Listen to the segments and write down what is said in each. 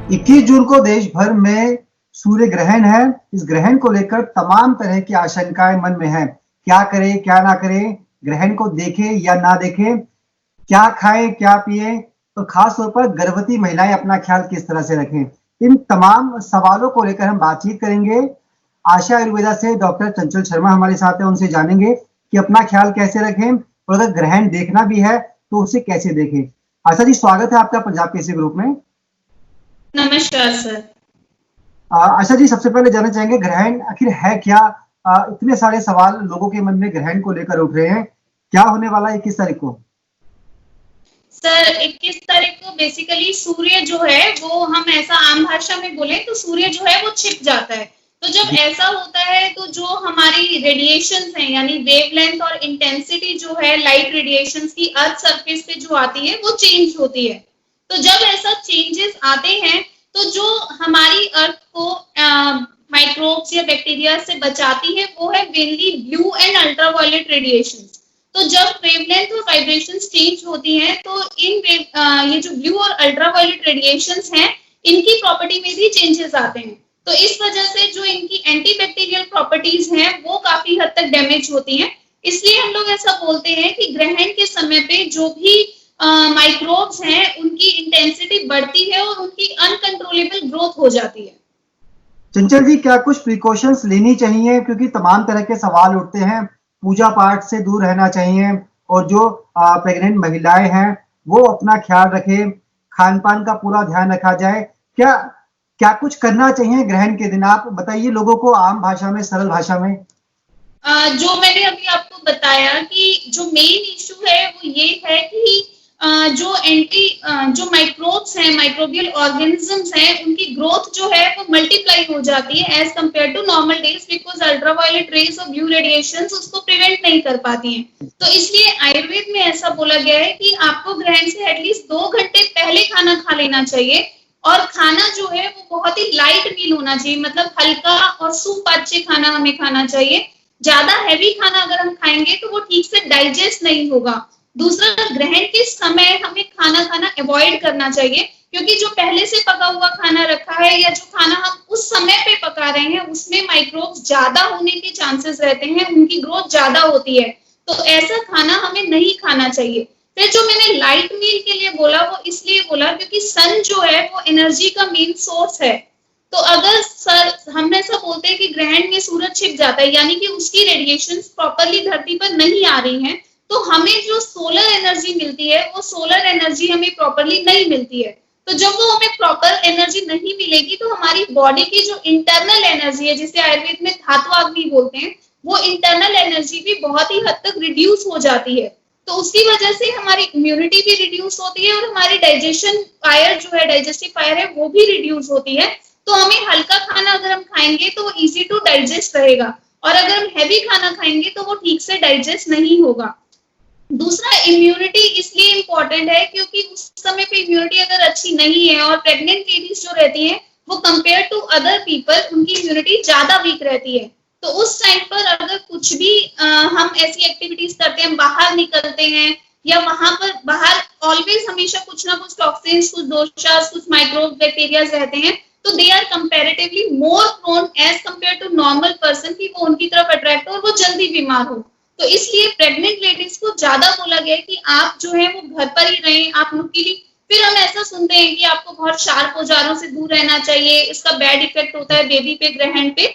21 जून को देश भर में सूर्य ग्रहण है। इस ग्रहण को लेकर तमाम तरह की आशंकाएं मन में है। क्या करें, क्या ना करें, ग्रहण को देखें या ना देखें, क्या खाएं, क्या पिए, तो खास तौर पर गर्भवती महिलाएं अपना ख्याल किस तरह से रखें। इन तमाम सवालों को लेकर हम बातचीत करेंगे। आशा आयुर्वेदा से डॉक्टर चंचल शर्मा हमारे साथ है, उनसे जानेंगे कि अपना ख्याल कैसे रखें और अगर ग्रहण देखना भी है तो उसे कैसे देखें। आशा जी, स्वागत है आपका पंजाब केसरी ग्रुप में। नमस्कार सर। आशा जी, सबसे पहले जानना चाहेंगे ग्रहण आखिर है क्या? इतने सारे सवाल लोगों के मन में ग्रहण को लेकर उठ रहे हैं। क्या होने वाला है 21 तारीख को? सर 21 तारीख को बेसिकली सूर्य जो है वो, हम ऐसा आम भाषा में बोले तो सूर्य जो है वो छिप जाता है। तो जब ऐसा होता है तो जो हमारी रेडिएशंस हैं, यानी वेवलेंथ और इंटेंसिटी जो है लाइट रेडिएशंस की अर्थ सरफेस पे जो आती है वो चेंज होती है। तो जब ऐसा चेंजेस आते हैं तो जो हमारी अर्थ को माइक्रोब्स या बैक्टीरिया से बचाती है वो है mainly blue and ultraviolet radiations. तो जब वेवलेंथ और वाइब्रेशंस चेंज होती हैं तो ये जो ब्लू और अल्ट्रावायलेट रेडिएशंस हैं इनकी प्रॉपर्टी में भी चेंजेस आते हैं। तो इस वजह से जो इनकी एंटीबैक्टीरियल प्रॉपर्टीज हैं वो काफी हद तक डैमेज होती हैं। इसलिए हम लोग ऐसा बोलते हैं कि ग्रहण के समय पे जो भी माइक्रोब्स हैं उनकी इंटेंसिटी बढ़ती है और उनकी अनकंट्रोलेबल ग्रोथ हो जाती है। चंचल जी, क्या कुछ प्रिकॉशंस लेनी चाहिए, क्योंकि तमाम तरह के सवाल उठते हैं। पूजा पाठ से दूर रहना चाहिए और जो प्रेग्नेंट महिलाएं हैं वो अपना ख्याल रखें, खान पान का पूरा ध्यान रखा जाए। क्या क्या कुछ करना चाहिए ग्रहण के दिन? आप बताइए लोगों को आम भाषा में, सरल भाषा में। जो मैंने अभी आपको बताया कि जो मेन इशू है वो ये है कि जो माइक्रोब्स हैं, माइक्रोबियल ऑर्गेनिजम्स हैं, उनकी ग्रोथ जो है वो मल्टीप्लाई हो जाती है as compare to normal days, because ultraviolet rays और ब्लू रेडिएशंस उसको प्रिवेंट नहीं कर पाती हैं। तो इसलिए आयुर्वेद में ऐसा बोला गया है कि आपको ग्रहण से एटलीस्ट 2 घंटे पहले खाना खा लेना चाहिए और खाना जो है वो बहुत ही लाइट मील होना चाहिए, मतलब हल्का और सुपाच्य खाना हमें खाना चाहिए। ज्यादा हैवी खाना अगर हम खाएंगे तो वो ठीक से डाइजेस्ट नहीं होगा। दूसरा, ग्रहण के समय हमें खाना खाना अवॉइड करना चाहिए, क्योंकि जो पहले से पका हुआ खाना रखा है या जो खाना हम उस समय पे पका रहे हैं उसमें माइक्रोब्स ज्यादा होने के चांसेस रहते हैं, उनकी ग्रोथ ज्यादा होती है। तो ऐसा खाना हमें नहीं खाना चाहिए। फिर जो मैंने लाइट मील के लिए बोला वो इसलिए बोला क्योंकि सन जो है वो एनर्जी का मेन सोर्स है। तो अगर सर हम ऐसा बोलते हैं कि ग्रहण में सूरज छिप जाता है, यानी कि उसकी रेडिएशंस प्रॉपर्ली धरती पर नहीं आ रही हैं, तो हमें जो सोलर एनर्जी मिलती है वो सोलर एनर्जी हमें प्रॉपर्ली नहीं मिलती है। तो जब वो हमें प्रॉपर एनर्जी नहीं मिलेगी तो हमारी बॉडी की जो इंटरनल एनर्जी है, जिसे आयुर्वेद में धात्वाग्नि बोलते हैं, वो इंटरनल एनर्जी भी बहुत ही हद तक रिड्यूस हो जाती है। तो उसकी वजह से हमारी इम्यूनिटी भी रिड्यूस होती है और हमारी डाइजेशन फायर जो है, डाइजेस्टिव फायर है, वो भी रिड्यूस होती है। तो हमें हल्का खाना अगर हम खाएंगे तो वो इजी टू डाइजेस्ट रहेगा, और अगर हम हैवी खाना खाएंगे तो वो ठीक से डाइजेस्ट नहीं होगा। दूसरा, इम्यूनिटी इसलिए इंपॉर्टेंट है क्योंकि उस समय पे इम्यूनिटी अगर अच्छी नहीं है और प्रेग्नेंट लेडीज जो रहती हैं वो कंपेयर टू अदर पीपल उनकी इम्यूनिटी ज्यादा वीक रहती है। तो उस टाइम पर अगर कुछ भी हम ऐसी एक्टिविटीज करते हैं, बाहर निकलते हैं या वहां पर बाहर ऑलवेज हमेशा कुछ ना कुछ टॉक्सिन्स, कुछ दोषास, कुछ माइक्रोब बैक्टीरियाज रहते हैं, तो they are comparatively more prone as compare to normal person कि वो उनकी तरफ अट्रैक्ट हो और वो जल्दी बीमार हो। तो इसलिए प्रेग्नेंट लेडीज को ज्यादा बोला गया है कि आप जो है वो घर पर ही रहें, आप नुकीली। फिर हम ऐसा सुनते हैं कि आपको बहुत शार्प औजारों से दूर रहना चाहिए, इसका बैड इफेक्ट होता है बेबी पे, ग्रहण पे।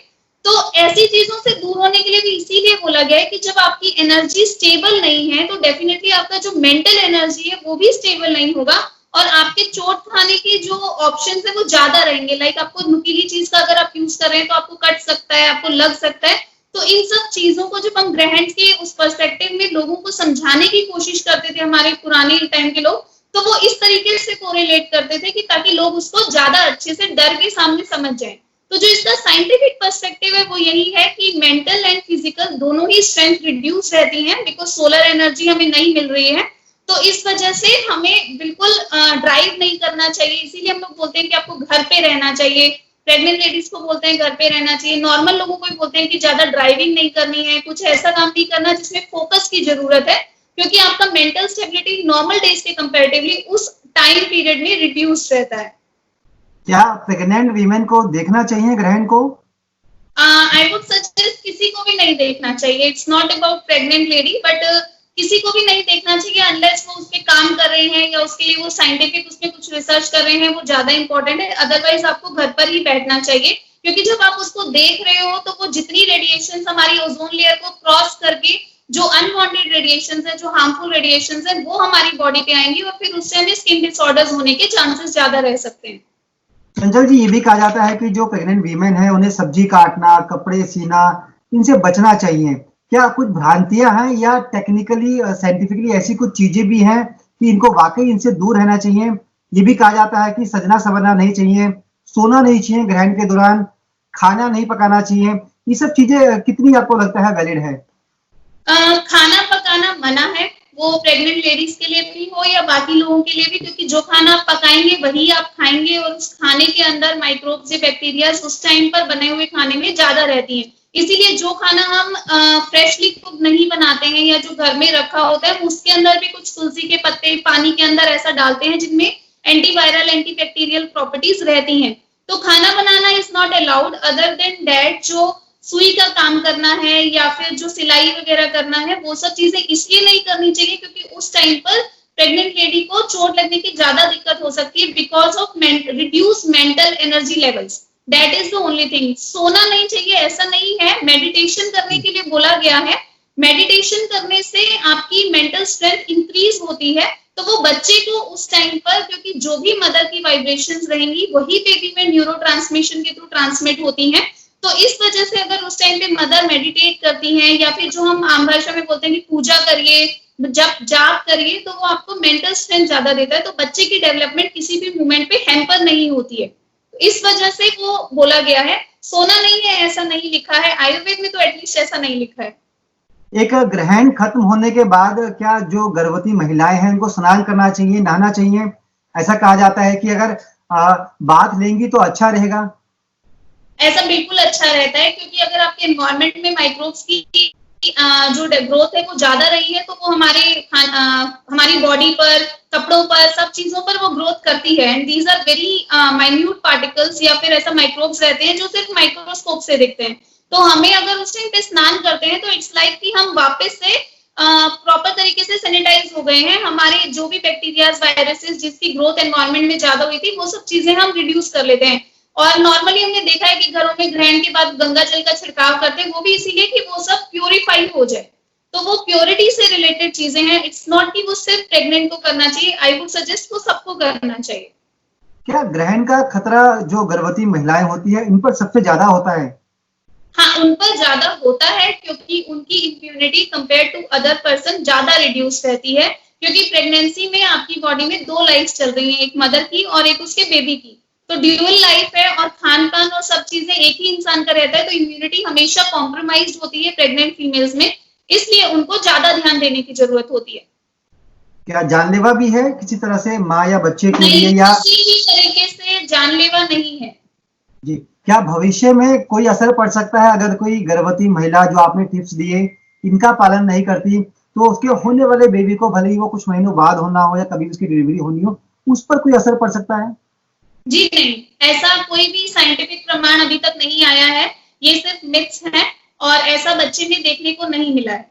तो ऐसी चीजों से दूर होने के लिए भी इसीलिए बोला गया है कि जब आपकी एनर्जी स्टेबल नहीं है तो डेफिनेटली आपका जो मेंटल एनर्जी है वो भी स्टेबल नहीं होगा और आपके चोट खाने के जो ऑप्शंस है वो ज्यादा रहेंगे। लाइक आपको नुकीली चीज का अगर आप यूज कर रहे हैं तो आपको कट सकता है, आपको लग सकता है। तो इन सब चीजों को जब हम ग्रहण के उस पर्सपेक्टिव में लोगों को समझाने की कोशिश करते थे, हमारे पुराने टाइम के लोग, तो वो इस तरीके से कोरिलेट करते थे कि ताकि लोग उसको ज्यादा अच्छे से डर के सामने समझ जाएं। तो जो इसका साइंटिफिक पर्सपेक्टिव है वो यही है कि मेंटल एंड फिजिकल दोनों ही स्ट्रेंथ रिड्यूस रहती हैं, बिकॉज सोलर एनर्जी हमें नहीं मिल रही है। तो इस वजह से हमें बिल्कुल ड्राइव नहीं करना चाहिए। इसीलिए हम लोग बोलते हैं कि आपको घर पे रहना चाहिए। प्रेग्नेंट लेडीज को बोलते हैं घर पे रहना चाहिए। नॉर्मल लोगों को भी बोलते हैं कि ज्यादा ड्राइविंग नहीं करनी है, कुछ ऐसा काम नहीं करना जिसमें फोकस की जरूरत है, क्योंकि आपका मेंटल स्टेबिलिटी नॉर्मल डेज के कंपैरेटिवली उस टाइम पीरियड में रिड्यूस रहता है। क्या प्रेग्नेंट वीमेन को देखना चाहिए ग्रहण को? आई वुड सजेस्ट किसी को भी नहीं देखना चाहिए. It's not about pregnant lady, but किसी को भी नहीं देखना चाहिए अनलेस वो उस पे काम कर रहे हैं या उसके लिए वो साइंटिफिक उसमें कुछ रिसर्च कर रहे हैं, वो ज्यादा इंपॉर्टेंट है. अदरवाइज आपको घर पर ही बैठना चाहिए, क्योंकि जब आप उसको देख रहे हो तो वो जितनी रेडिएशन हमारी ओजोन लेयर को क्रॉस करके जो अनवांटेड रेडिएशन है, जो हार्मफुल रेडिएशन है, वो हमारी बॉडी पे आएंगी और फिर उससे हमें स्किन डिसऑर्डर्स होने के चांसेस ज्यादा रह सकते हैं. चंचल जी, ये भी कहा जाता है कि जो प्रेग्नेंट वीमेन है उन्हें सब्जी काटना, कपड़े सीना, इनसे बचना चाहिए. क्या कुछ भ्रांतियां हैं या टेक्निकली साइंटिफिकली ऐसी कुछ चीजें भी हैं कि इनको वाकई इनसे दूर रहना चाहिए? ये भी कहा जाता है कि सजना संवरना नहीं चाहिए, सोना नहीं चाहिए ग्रहण के दौरान, खाना नहीं पकाना चाहिए. ये सब चीजें कितनी आपको लगता है वैलिड है? खाना पकाना मना है, वो प्रेग्नेंट लेडीज के लिए भी हो या बाकी लोगों के लिए भी, क्योंकि जो खाना आप पकाएंगे वही आप खाएंगे और उस खाने के अंदर माइक्रोब्स या बैक्टीरिया उस टाइम पर बने हुए खाने में ज्यादा रहती हैं. इसीलिए जो खाना हम फ्रेशली कुक नहीं बनाते हैं या जो घर में रखा होता है उसके अंदर भी कुछ तुलसी के पत्ते पानी के अंदर ऐसा डालते हैं जिनमें एंटीवायरल एंटीबैक्टीरियल प्रॉपर्टीज रहती हैं. तो खाना बनाना is not allowed. Other than that जो सुई का काम करना है या फिर जो सिलाई वगैरह करना है, वो सब चीजें इसलिए नहीं करनी चाहिए क्योंकि उस टाइम पर प्रेग्नेंट लेडी को चोट लगने की ज्यादा दिक्कत हो सकती है because of reduce mental energy levels. That is the only thing. सोना नहीं चाहिए ऐसा नहीं है. मेडिटेशन करने के लिए बोला गया है. मेडिटेशन करने से आपकी मेंटल स्ट्रेंथ इंक्रीज होती है. तो वो बच्चे को उस टाइम पर, क्योंकि जो भी मदर की वाइब्रेशंस रहेंगी वही बेबी में न्यूरो ट्रांसमिशन के थ्रू ट्रांसमिट होती हैं. तो इस वजह से अगर उस टाइम पे मदर मेडिटेट करती हैं या फिर जो हम आम भाषा में बोलते हैं कि पूजा करिए, जब जाप करिए, तो वो आपको मेंटल स्ट्रेंथ ज्यादा देता है. तो बच्चे की डेवलपमेंट किसी भी मोमेंट पे हैम्पर नहीं होती है. तो इस वजह से वो बोला गया है. सोना नहीं है ऐसा नहीं लिखा है, आयुर्वेद में तो एटलीस्ट ऐसा नहीं लिखा है. एक ग्रहण खत्म होने के बाद क्या जो गर्भवती महिलाएं हैं उनको स्नान करना चाहिए, नहाना चाहिए? ऐसा कहा जाता है कि अगर बाथ लेंगी तो अच्छा रहेगा. ऐसा बिल्कुल अच्छा रहता है, क्योंकि अगर आपके एनवायरनमेंट में माइक्रोब्स की जो ग्रोथ है वो ज्यादा रही है तो वो हमारी बॉडी पर, कपड़ों पर, सब चीजों पर वो ग्रोथ करती है. And these are very minute particles या फिर ऐसा माइक्रोब्स रहते हैं जो सिर्फ माइक्रोस्कोप से दिखते हैं. तो हमें अगर उस टाइम पे स्नान करते हैं तो इट्स लाइक कि हम वापस से प्रॉपर तरीके से सैनिटाइज हो गए हैं. हमारे जो भी बैक्टीरिया वायरसेस जिसकी ग्रोथ एनवायरनमेंट में ज्यादा हुई थी वो सब चीजें हम रिड्यूस कर लेते हैं. और नॉर्मली हमने देखा है कि घरों में ग्रहण के बाद गंगा जल का छिड़काव करते हैं, वो भी इसीलिए कि वो सब प्योरीफाई हो जाए. तो वो प्योरिटी से रिलेटेड चीजें हैं. इट्स नॉट कि वो सिर्फ प्रेग्नेंट को करना चाहिए. आई वुड सजेस्ट वो सबको करना चाहिए. क्या ग्रहण का खतरा जो गर्भवती महिलाएं होती है इन पर सबसे ज्यादा होता है? हाँ, उन पर ज्यादा होता है क्योंकि उनकी immunity compare to other person ज्यादा रिड्यूस रहती है. क्योंकि प्रेगनेंसी में आपकी बॉडी में दो लाइफ चल रही है, एक मदर की और एक उसके बेबी की. तो ड्यूअल लाइफ है और खान पान और सब चीजें एक ही इंसान का रहता है. तो इम्यूनिटी हमेशा कॉम्प्रोमाइज होती है प्रेग्नेंट फीमेल्स में, इसलिए उनको ज्यादा ध्यान देने की जरूरत होती है. क्या जानलेवा भी है किसी तरह से माँ या बच्चे के लिए? या किसी भी तरीके से जानलेवा नहीं है जी. क्या भविष्य में कोई असर पड़ सकता है अगर कोई गर्भवती महिला जो आपने टिप्स दिए इनका पालन नहीं करती तो उसके होने वाले बेबी को, भले ही वो कुछ महीनों बाद होना हो या कभी उसकी डिलीवरी होनी हो, उस पर कोई असर पड़ सकता है? जी नहीं, ऐसा कोई भी साइंटिफिक प्रमाण अभी तक नहीं आया है. ये सिर्फ मिथ्स हैं और ऐसा बच्चे में देखने को नहीं मिला है.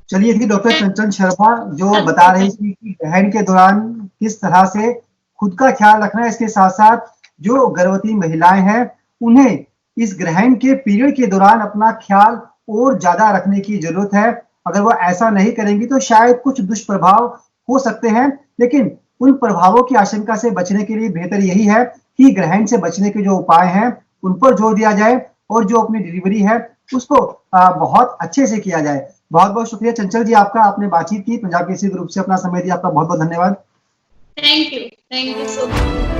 चलिए थी डॉक्टर चंचल शर्मा जो बता रही थी कि ग्रहण के दौरान किस तरह से खुद का ख्याल रखना है, इसके साथ साथ जो गर्भवती महिलाएं हैं उन्हें इस ग्रहण के पीरियड के दौरान अपना ख्याल और ज्यादा रखने की जरूरत है. अगर वो ऐसा नहीं करेंगी तो शायद कुछ दुष्प्रभाव हो सकते हैं, लेकिन उन प्रभावों की आशंका से बचने के लिए बेहतर यही है कि ग्रहण से बचने के जो उपाय हैं उन पर जोर दिया जाए और जो अपनी डिलीवरी है उसको बहुत अच्छे से किया जाए. बहुत बहुत शुक्रिया चंचल जी आपका, आपने बातचीत की पंजाब केसरी ग्रुप से अपना समय दिया. आपका बहुत बहुत धन्यवाद. Thank you so much.